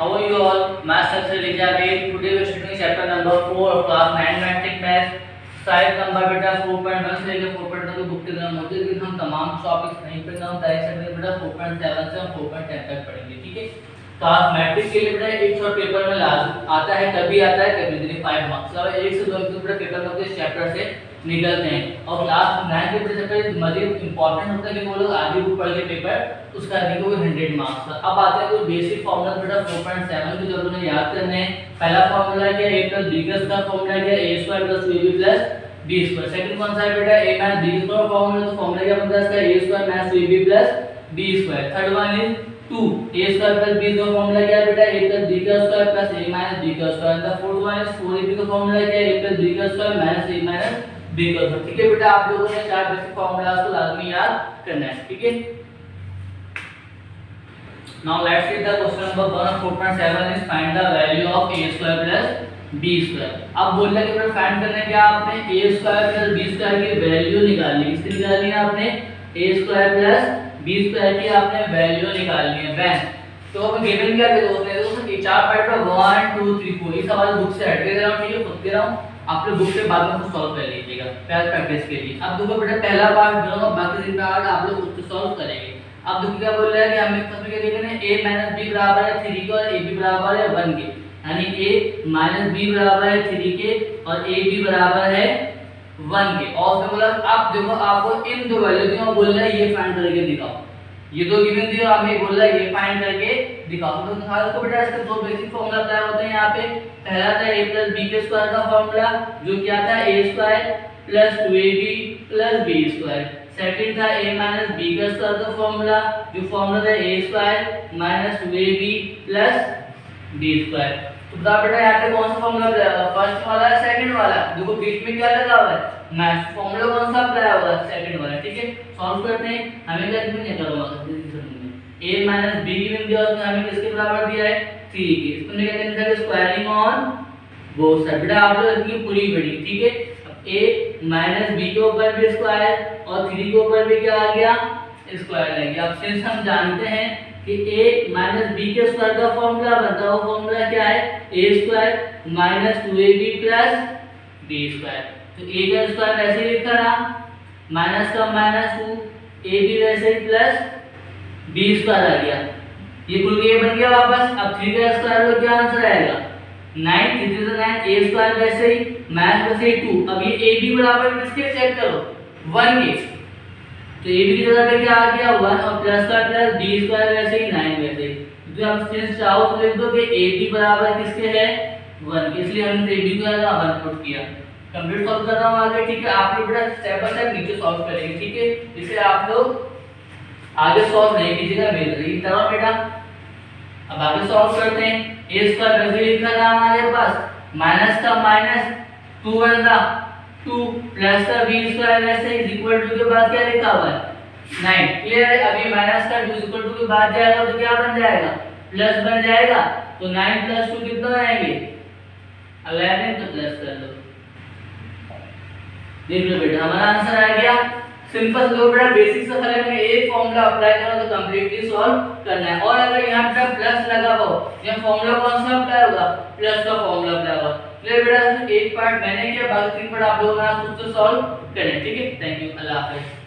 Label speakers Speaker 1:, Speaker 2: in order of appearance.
Speaker 1: How are you all? Myself Elizabeth. Today we are studying chapter number 4 of class 9 matric math. शायद number बेटा 4.1 से लेकर 4.9 की book के अंदर मौजूद है। हम तमाम टॉपिक्स नहीं पढ़ेंगे, हम डायरेक्ट बेटा 4.7 से हम 4.10 तक पढ़ेंगे, ठीक है। क्लास मैट्रिक के लिए बेटा एक शॉर्ट पेपर में लाजम आता है, कभी आता है कभी नहीं, 5 मार्क्स अब 1 से 2 बेटा पेपर में इस चैप्टर से निकलते हैं। और क्लास 9 के बेटा चैप्टर मजीद इंपॉर्टेंट होता है कि वो लोग आगे बुक पढ़ के पेपर उसका देंगे वो 100 मार्क्स का। अब आते हैं कोई बेसिक फार्मूला बेटा 4.7 के जो आपने याद करने हैं। पहला फार्मूला क्या है, a + b का फार्मूला क्या है, a² + 2ab + b²। सेकंड कौन सा है बेटा, a - b का फार्मूला, तो फार्मूला क्या बनता है इसका, a² - 2ab + b²। Third one is 2 a² + b का फार्मूला क्या है बेटा, a + b² + a - b²। The fourth one is 4ab का फार्मूला क्या है, a + b² - a - b²। ठीक है बेटा, आप लोगों ने चार बेसिक फार्मूलास को लाजमी याद करना है, ठीक है। Now let's see the question number 1 of 4.7 is find the value of a² + b²। अब बोल रहा है कि बेटा फाइंड करना है क्या आपने, a² + b² की वैल्यू निकालनी है। किसकी निकालनी है आपने, a² + b² की आपने वैल्यू निकालनी है। व्हेन तो अब गिवन क्या है दोस्तों, ये चार पार्ट में 1 2 3 4 ये सवाल बुक से हट के दे रहा हूं, ठीक है, खुद दे रहा हूं, आप लोग बुक से बाद में खुद सॉल्व कर लीजिएगा पहले प्रैक्टिस के लिए। अब देखो बेटा पहला पार्ट दे रहा हूं, बाकी तीन पार्ट आप लोग खुद से सॉल्व करेंगे। अब देखो क्या बोल रहा है कि हमें फर्स्ट में क्या देखना है, a - b बराबर है 3 के और ab बराबर है 1 के, यानी a - b बराबर है 3 के और ab बराबर है 1 के। और उसने बोला अब देखो आपको इन दो वैल्यू दिया, बोल रहा है ये फाइंड करके दिखाओ, ये दो गिवन दिया हमें, बोल रहा है ये फाइंड करके दिखाओ। तो दिखा दो बेटा, इसके दो बेसिक फार्मूला अप्लाई होते हैं यहाँ पे। पहला था a + b² का फार्मूला जो क्या था, a² + 2ab + b²। सेकंड था a - b² का फार्मूला जो फार्मूला था a² - 2ab + b²। तो बता बेटा यहाँ पे कौन सा फार्मूला अप्लाई होगा, फर्स्ट वाला है सेकंड वाला, देखो बीच में क्या लगा हुआ है मैथ, फार्मूला कौन सा अप्लाई होगा, सेकंड वाला, ठीक है। सॉल्व करते हैं, हमें क्या नहीं करूंगा, a - b की वैल्यू उसने हमें किसके बराबर दिया है, 3 के। इसको क्या करना है, स्क्वायरिंग ऑन बोथ साइड। बेटा आप लोग इसकी पूरी बड़ी, ठीक है। अब a - b के ऊपर भी स्क्वायर और 3 के ऊपर भी क्या आ गया, स्क्वायर आ गया। अब सिंस हम जानते हैं कि a - b के स्क्वायर का फार्मूला बनता है, वो फार्मूला क्या है, a² - 2ab + b²। तो a का स्क्वायर वैसे ही लिखा रहा, माइनस का -2, ab वैसे ही प्लस b² आ गया, ये खुल के बन गया वापस। अब 3 का स्क्वायर तो क्या आंसर आएगा, 9, 3 3 9, a² वैसे ही माइनस वैसे ही 2। अब ये ab बराबर किसके चेक करो, 1 के, तो ab की जगह पे क्या आ गया 1 और प्लस का प्लस b² वैसे ही 9 वैसे ही। तो आप सिंस चाहो तो लिख दो कि ab बराबर किसके है, 1 के, इसलिए हमने ab को 1 पुट किया। कंप्लीट सॉल्व कर रहा हूं आगे, ठीक है। आप लोग बेटा स्टेप बाय स्टेप नीचे सॉल्व करेंगे, ठीक है, इसे आप लोग आगे सॉल्व नहीं कीजिएगा मेरी तरह बेटा। अब आगे सॉल्व करते हैं, a² वैसे लिखा था हमारे पास, माइनस का माइनस 2 बनता 2 प्लस का b² वैसे इज इक्वल टू के बाद क्या लिखा हुआ है 9, क्लियर है। अभी माइनस का 2 इक्वल टू के बाद जाएगा तो क्या बन जाएगा, प्लस बन जाएगा। तो 9 + 2 कितना आएंगे 11, तो प्लस कर लो, देख लो बेटा हमारा आंसर आ गया। सिंपल लो बेटा, बेसिक से पहले में एक फार्मूला अप्लाई करो तो कंप्लीटली सॉल्व करना है। और अगर यहां पे प्लस लगा हो, यह फार्मूला कौन सा अप्लाई होगा, प्लस का फार्मूला अप्लाई होगा। क्लियर बेटा, एक पार्ट मैंने किया, बाकी तीन पार्ट आप लोग खुद से सॉल्व करें, ठीक है। थैंक यू, अल्लाह हाफिज़।